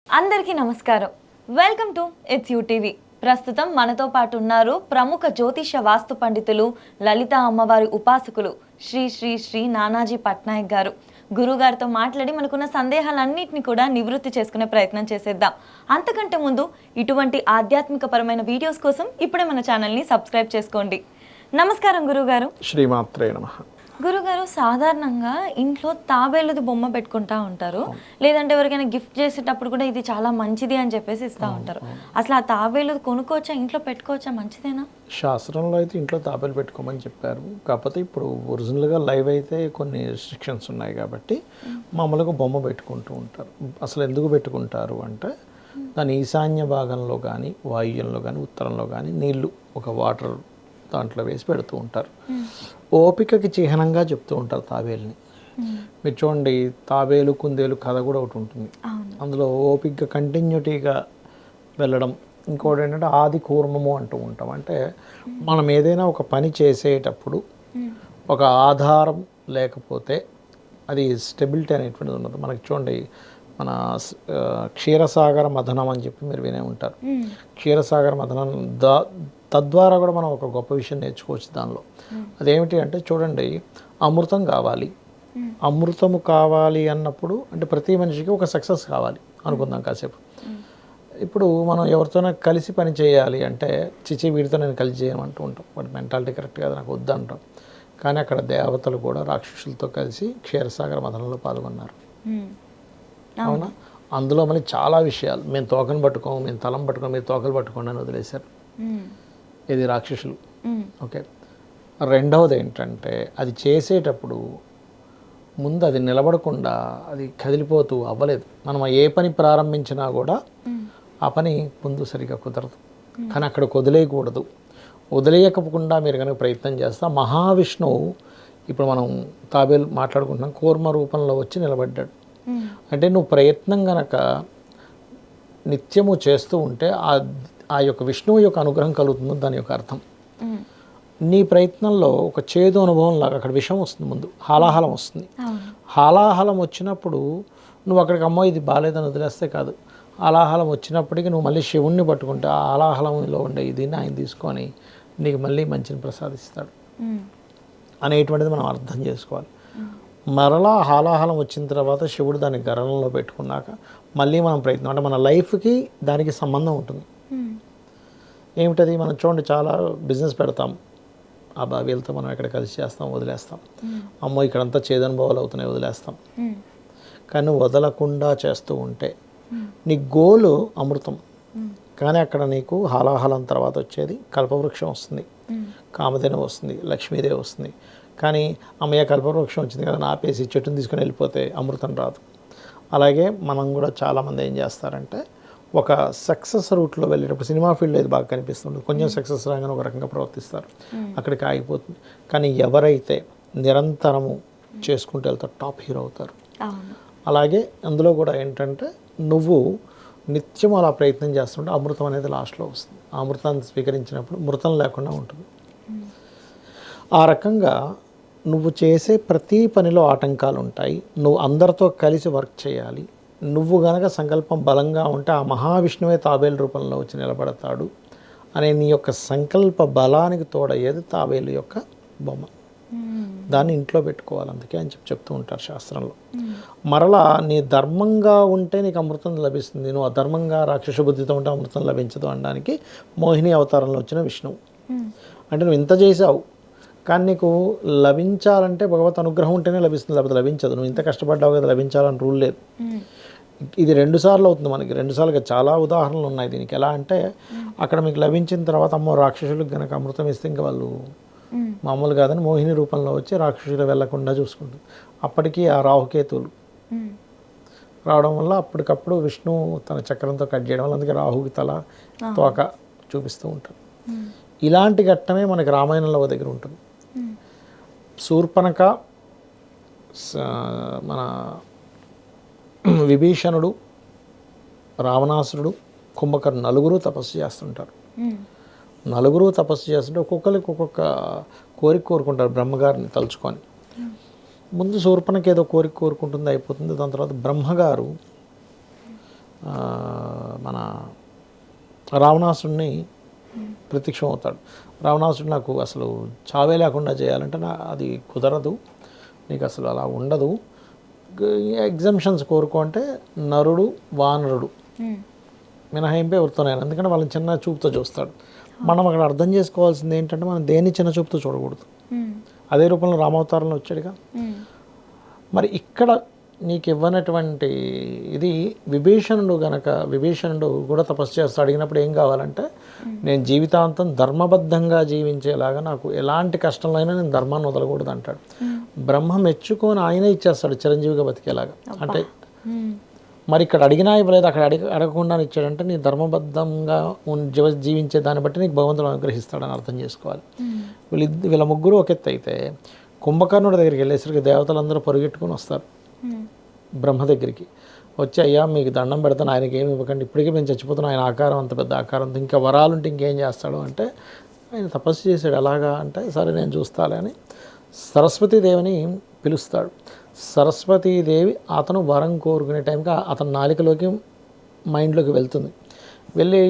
అందరికీ నమస్కారం. Welcome to it's you TV. ప్రస్తుతం మనతో పాటు ఉన్నారు ప్రముఖ జ్యోతిష వాస్తు పండితులు, లలిత అమ్మవారి ఉపాసకులు శ్రీ శ్రీ శ్రీ నానాజీ పట్నాయక్ గారు. గురుగారితో మాట్లాడి మనకున్న సందేహాలన్నింటినీ కూడా నివృత్తి చేసుకునే ప్రయత్నం చేసేద్దాం. అంతకంటే ముందు ఇటువంటి ఆధ్యాత్మిక పరమైన వీడియోస్ కోసం ఇప్పుడే మన ఛానల్ని సబ్స్క్రైబ్ చేసుకోండి. నమస్కారం గురుగారు. శ్రీమాత్రే నమః. గురుగారు, సాధారణంగా ఇంట్లో తాబేలుది బొమ్మ పెట్టుకుంటా ఉంటారు, లేదంటే ఎవరికైనా గిఫ్ట్ చేసేటప్పుడు కూడా ఇది చాలా మంచిది అని చెప్పేసి ఇస్తూ ఉంటారు. అసలు ఆ తాబేలు కొనుక్కోవచ్చా, ఇంట్లో పెట్టుకోవచ్చా, మంచిదేనా? శాస్త్రంలో అయితే ఇంట్లో తాబేలు పెట్టుకోమని చెప్పారు. కాకపోతే ఇప్పుడు ఒరిజినల్గా లైవ్ అయితే కొన్ని రిస్ట్రిక్షన్స్ ఉన్నాయి కాబట్టి మామూలుగా బొమ్మ పెట్టుకుంటూ ఉంటారు. అసలు ఎందుకు పెట్టుకుంటారు అంటే దాని ఈశాన్య భాగంలో కానీ, వాయువ్యంలో కానీ, ఉత్తరంలో కానీ నీళ్లు ఒక వాటర్ దాంట్లో వేసి పెడుతూ ఉంటారు. ఓపికకి చిహ్నంగా చెప్తూ ఉంటారు తాబేలుని. మీరు చూడండి, తాబేలు కుందేలు కథ కూడా ఒకటి ఉంటుంది. అందులో ఓపికగా కంటిన్యూటీగా వెళ్ళడం. ఇంకోటి ఏంటంటే ఆది కూర్మము అంటూ ఉంటాం. అంటే మనం ఏదైనా ఒక పని చేసేటప్పుడు ఒక ఆధారం లేకపోతే అది స్టెబిలిటీ అనేటువంటిది ఉండదు. మనకి చూడండి, మన క్షీరసాగర మథనం అని చెప్పి మీరు వినే ఉంటారు. క్షీరసాగర మథనం తద్వారా కూడా మనం ఒక గొప్ప విషయం నేర్చుకోవచ్చు దానిలో. అదేమిటి అంటే చూడండి, అమృతం కావాలి. అమృతము కావాలి అన్నప్పుడు అంటే ప్రతి మనిషికి ఒక సక్సెస్ కావాలి అనుకుందాం కాసేపు. ఇప్పుడు మనం ఎవరితోనైనా కలిసి పని చేయాలి అంటే చిచి వీడితో నేను కలిసి చేయమంటూ ఉంటాం. వాటి మెంటాలిటీ కరెక్ట్ కాదు, నాకు వద్దంటాం. కానీ అక్కడ దేవతలు కూడా రాక్షసులతో కలిసి క్షీరసాగర మథనంలో పాల్గొన్నారు. అవునా? అందులో మళ్ళీ చాలా విషయాలు, మేము తోకను పట్టుకోము, మేము తలం పట్టుకోము, మీరు తోకలు పట్టుకోండి అని వదిలేశారు. ఇది రాక్షసులు. ఓకే. రెండవది ఏంటంటే అది చేసేటప్పుడు ముందు అది నిలబడకుండా అది కదిలిపోతూ అవ్వలేదు. మనం ఏ పని ప్రారంభించినా కూడా ఆ పని ముందు సరిగా కుదరదు. కానీ అక్కడ వదిలేయకూడదు. వదిలేయకుండా మీరు కనుక ప్రయత్నం చేస్తా మహావిష్ణువు ఇప్పుడు మనం తాబేలు మాట్లాడుకుంటున్నాం, కూర్మ రూపంలో వచ్చి నిలబడ్డాడు. అంటే నువ్వు ప్రయత్నం గనక నిత్యము చేస్తూ ఉంటే ఆ యొక్క విష్ణువు యొక్క అనుగ్రహం కలుగుతుందో దాని యొక్క అర్థం. నీ ప్రయత్నంలో ఒక చేదు అనుభవం లాగా అక్కడ విషం వస్తుంది, ముందు హాలాహలం వస్తుంది. హాలాహలం వచ్చినప్పుడు నువ్వు అక్కడికి అమ్మో ఇది బాగాలేదని వదిలేస్తే కాదు. హాలాహలం వచ్చినప్పటికీ నువ్వు మళ్ళీ శివుణ్ణి పట్టుకుంటే ఆ హాలాహలంలో ఉండే దీన్ని ఆయన తీసుకొని నీకు మళ్ళీ మంచిని ప్రసాదిస్తాడు అనేటువంటిది మనం అర్థం చేసుకోవాలి. మరలా హాలాహలం వచ్చిన తర్వాత శివుడు దాన్ని గరణంలో పెట్టుకున్నాక మళ్ళీ మనం ప్రయత్నం అంటే మన లైఫ్కి దానికి సంబంధం ఉంటుంది. ఏమిటది? మనం చూడండి, చాలా బిజినెస్ పెడతాం, ఆ వీళ్ళతో మనం ఎక్కడ కలిసి చేస్తాం, వదిలేస్తాం. అమ్మో ఇక్కడంతా చేదనుభవాలు అవుతున్నాయి, వదిలేస్తాం. కానీ వదలకుండా చేస్తూ ఉంటే నీ గోలు అమృతం. కానీ అక్కడ నీకు హాలాహలం తర్వాత వచ్చేది కల్పవృక్షం వస్తుంది, కామధేను వస్తుంది, లక్ష్మీదేవి వస్తుంది. కానీ అమ్మయ్య కల్పవృక్షం వచ్చింది కదా ఆపేసి చెట్టుని తీసుకుని వెళ్ళిపోతే అమృతం రాదు. అలాగే మనం కూడా చాలామంది ఏం చేస్తారంటే ఒక సక్సెస్ రూట్లో వెళ్ళేటప్పుడు సినిమా ఫీల్డ్లో ఇది బాగా కనిపిస్తుంది. కొంచెం సక్సెస్ రాగానే ఒక రకంగా ప్రవర్తిస్తారు, అక్కడికి ఆగిపోతుంది. కానీ ఎవరైతే నిరంతరము చేసుకుంటూ వెళ్తారో టాప్ హీరో అవుతారు. అలాగే అందులో కూడా ఏంటంటే నువ్వు నిత్యం అలా ప్రయత్నం చేస్తుంటే అమృతం అనేది లాస్ట్లో వస్తుంది. ఆ అమృతాన్ని స్వీకరించినప్పుడు మృతం లేకుండా ఉంటుంది. ఆ రకంగా నువ్వు చేసే ప్రతి పనిలో ఆటంకాలు ఉంటాయి. నువ్వు అందరితో కలిసి వర్క్ చేయాలి. నువ్వు గనక సంకల్పం బలంగా ఉంటే ఆ మహావిష్ణువే తాబేలు రూపంలో వచ్చి నిలబడతాడు అనే నీ యొక్క సంకల్ప బలానికి తోడయ్యేది తాబేలు యొక్క బొమ్మ. దాన్ని ఇంట్లో పెట్టుకోవాలి. అందుకే అని చెప్తూ ఉంటారు శాస్త్రంలో. మరలా నీ ధర్మంగా ఉంటే నీకు అమృతం లభిస్తుంది, నువ్వు అధర్మంగా రాక్షస బుద్ధితో ఉంటే అమృతం లభించదు అనడానికి మోహిని అవతారంలో వచ్చిన విష్ణువు. అంటే నువ్వు ఇంత చేసావు కానీ నీకు లభించాలంటే భగవత్ అనుగ్రహం ఉంటేనే లభిస్తుంది, లేకపోతే లభించదు. నువ్వు ఇంత కష్టపడ్డావు కదా, లభించాలని రూల్ లేదు. ఇది 2 సార్లు అవుతుంది మనకి. 2 సార్లుగా చాలా ఉదాహరణలు ఉన్నాయి దీనికి. ఎలా అంటే అక్కడ మీకు లభించిన తర్వాత అమ్మో రాక్షసులకు కనుక అమృతం ఇస్తే ఇంకా వాళ్ళు మామూలు కాదని మోహిని రూపంలో వచ్చి రాక్షసులు వెళ్లకుండా చూసుకుంటుంది. అప్పటికి ఆ రాహుకేతువులు రావడం వల్ల అప్పటికప్పుడు విష్ణు తన చక్రంతో కట్ చేయడం వల్ల అందుకే రాహుకి తల తోక చూపిస్తూ ఉంటారు. ఇలాంటి ఘట్టమే మనకి రామాయణంలో ఒక దగ్గర ఉంటుంది. శూర్పణఖ, మన విభీషణుడు, రావణాసురుడు, కుంభకర్ణుడు నలుగురు తపస్సు చేస్తుంటారు. నలుగురు తపస్సు చేస్తుంటే ఒక్కొక్కరికి ఒక్కొక్క కోరిక కోరుకుంటారు బ్రహ్మగారిని తలుచుకొని. ముందు శూర్పణఖ ఏదో కోరిక కోరుకుంటుంది, అయిపోతుంది. దాని తర్వాత బ్రహ్మగారు మన రావణాసుడిని ప్రత్యక్షం అవుతాడు. రావణాసుడు నాకు అసలు చావే లేకుండా చేయాలంటే అది కుదరదు, నీకు అసలు అలా ఉండదు, ఎగ్జంప్షన్స్ కోరుకో అంటే నరుడు వానరుడు మినహాయింపే ఎవరితోనైనా, ఎందుకంటే వాళ్ళని చిన్న చూపుతో చూస్తాడు. మనం అక్కడ అర్థం చేసుకోవాల్సింది ఏంటంటే మనం దేన్ని చిన్న చూపుతో చూడకూడదు. అదే రూపంలో రామావతారంలో వచ్చాడుగా. మరి ఇక్కడ నీకు ఇవ్వనటువంటి ఇది విభీషణుడు కూడా తపస్సు చేస్తాడు. అడిగినప్పుడు ఏం కావాలంటే నేను జీవితాంతం ధర్మబద్ధంగా జీవించేలాగా, నాకు ఎలాంటి కష్టంలో అయినా నేను ధర్మాన్ని వదలకూడదు అంటాడు. బ్రహ్మ మెచ్చుకొని ఆయనే ఇచ్చేస్తాడు చిరంజీవిగా బతికేలాగా. అంటే మరి ఇక్కడ అడిగినా ఇవ్వలేదు, అక్కడ అడగకుండా ఇచ్చాడంటే నీ ధర్మబద్ధంగా జీవించే దాన్ని బట్టి నీకు భగవంతుడు అనుగ్రహిస్తాడని అర్థం చేసుకోవాలి. వీళ్ళ ముగ్గురు ఒక ఎత్తు అయితే కుంభకర్ణుడి దగ్గరికి వెళ్ళేసరికి దేవతలందరూ పరిగెట్టుకుని వస్తారు బ్రహ్మ దగ్గరికి. వచ్చి అయ్యా మీకు దండం పెడతాను, ఆయనకి ఏమి ఇవ్వకండి, ఇప్పటికీ మేము చచ్చిపోతున్నాం, ఆయన ఆకారం అంత పెద్ద ఆకారంతో ఇంకా వరాలుంటే ఇంకేం చేస్తాడు అంటే ఆయన తపస్సు చేశాడు. ఎలాగా అంటే సరే నేను చూస్తాలే అని సరస్వతీదేవిని పిలుస్తాడు. సరస్వతీదేవి అతను వరం కోరుకునే టైంకి అతని నాలికలోకి మైండ్లోకి వెళ్తుంది. వెళ్ళి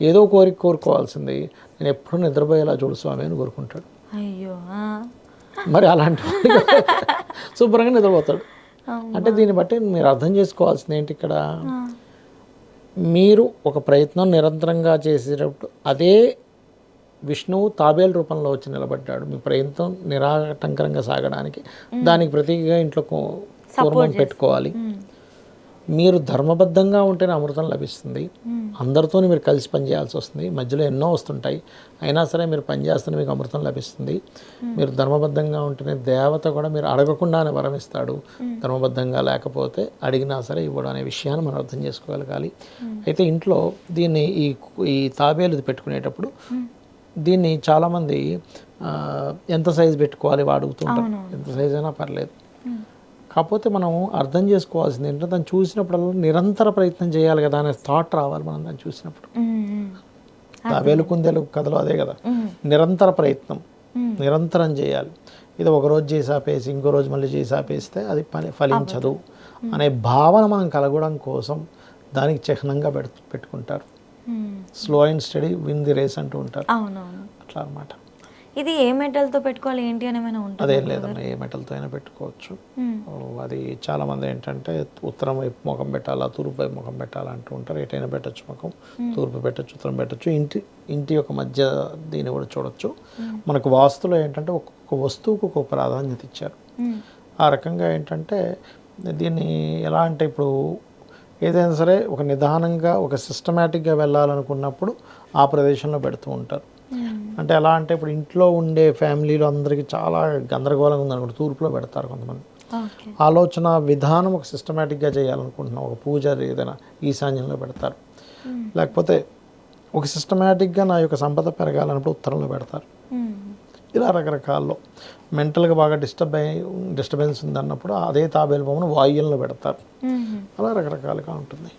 ఏదో కోరిక కోరుకోవాల్సింది, నేను ఎప్పుడు నిద్రపోయేలా చూడు స్వామి అని కోరుకుంటాడు. అయ్యో, మరి అలాంటి శుభ్రంగా నిద్రపోతాడు. అంటే దీన్ని బట్టి మీరు అర్థం చేసుకోవాల్సింది ఏంటి, ఇక్కడ మీరు ఒక ప్రయత్నం నిరంతరంగా చేసేటప్పుడు అదే విష్ణువు తాబేలు రూపంలో వచ్చి నిలబడ్డాడు మీ ప్రయత్నం నిరాటంకరంగా సాగడానికి. దానికి ప్రతీకగా ఇంట్లో కూర్మం పెట్టుకోవాలి. మీరు ధర్మబద్ధంగా ఉంటేనే అమృతం లభిస్తుంది. అందరితో మీరు కలిసి పనిచేయాల్సి వస్తుంది, మధ్యలో ఎన్నో వస్తుంటాయి, అయినా సరే మీరు పనిచేస్తేనే మీకు అమృతం లభిస్తుంది. మీరు ధర్మబద్ధంగా ఉంటేనే దేవత కూడా మీరు అడగకుండానే వరం ఇస్తాడు. ధర్మబద్ధంగా లేకపోతే అడిగినా సరే ఇవ్వడం అనే విషయాన్ని మనం అర్థం చేసుకోగలగాలి. అయితే ఇంట్లో దీన్ని ఈ తాబేలు పెట్టుకునేటప్పుడు దీన్ని చాలామంది ఎంత సైజు పెట్టుకోవాలి అడుగుతుంటారు. ఎంత సైజు అయినా పర్లేదు. కాకపోతే మనం అర్థం చేసుకోవాల్సింది ఏంటంటే దాన్ని చూసినప్పుడల్లా నిరంతర ప్రయత్నం చేయాలి కదా అనే థాట్ రావాలి మనం దాన్ని చూసినప్పుడు. తాబేలు కుందేలు కథలో అదే కదా, నిరంతర ప్రయత్నం నిరంతరం చేయాలి. ఇది ఒకరోజు చేసి ఆపేసి ఇంకో రోజు మళ్ళీ చేసి ఆపేస్తే అది ఫలించదు అనే భావన మనం కలగడం కోసం దానికి చిహ్నంగా పెట్టుకుంటారు. Slow and steady win the race అంటూ ఉంటారు. అట్లా అన్నమాట. ఇది ఏ మెటల్తో పెట్టుకోవాలి ఏంటి అని ఏమైనా ఉంటుంది? అదేం లేదమ్మా, ఏ మెటల్తో అయినా పెట్టుకోవచ్చు. అది చాలామంది ఏంటంటే ఉత్తరం వైపు ముఖం పెట్టాలా, తూర్పు వైపు ముఖం పెట్టాలా అంటూ ఉంటారు. ఎటైనా పెట్టచ్చు, ముఖం తూర్పు పెట్టచ్చు, ఉత్తరం పెట్టచ్చు. ఇంటి యొక్క మధ్య దీన్ని కూడా చూడొచ్చు. మనకు వాస్తులో ఏంటంటే ఒక్కొక్క వస్తువుకు ఒక్కొక్క ప్రాధాన్యత ఇచ్చారు. ఆ రకంగా ఏంటంటే దీన్ని ఎలా అంటే ఇప్పుడు ఏదైనా సరే ఒక నిదానంగా ఒక సిస్టమేటిక్గా వెళ్ళాలనుకున్నప్పుడు ఆ ప్రదేశంలో పెడుతూ ఉంటారు. అంటే ఎలా అంటే ఇప్పుడు ఇంట్లో ఉండే ఫ్యామిలీలో అందరికీ చాలా గందరగోళంగా ఉందనుకుంటే తూర్పులో పెడతారు కొంతమంది. ఆలోచన విధానం ఒక సిస్టమేటిక్గా చేయాలనుకుంటున్నాం, ఒక పూజ ఏదైనా ఈశాన్యంలో పెడతారు. లేకపోతే ఒక సిస్టమేటిక్గా నా యొక్క సంపద పెరగాలన్నప్పుడు ఉత్తరంలో పెడతారు. ఇలా రకరకాల్లో మెంటల్గా బాగా డిస్టర్బెన్స్ ఉందన్నప్పుడు అదే తాబేలు బొమ్మను వాయువుల్లో పెడతారు. అలా రకరకాలుగా ఉంటుంది.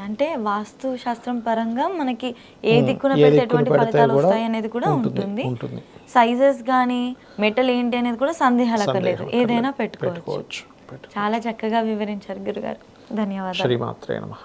అంటే వాస్తు శాస్త్రం పరంగా మనకి ఏ దిక్కున పెడితే ఎటువంటి ఫలితాలు వస్తాయి అనేది కూడా ఉంటుంది. సైజెస్ కానీ మెటల్ ఏంటి అనేది కూడా సందేహాలు అక్కర్లేదు, ఏదైనా పెట్టుకోవచ్చు. చాలా చక్కగా వివరించారు గురుగారు, ధన్యవాదాలు. శ్రీమాత్రే నమః.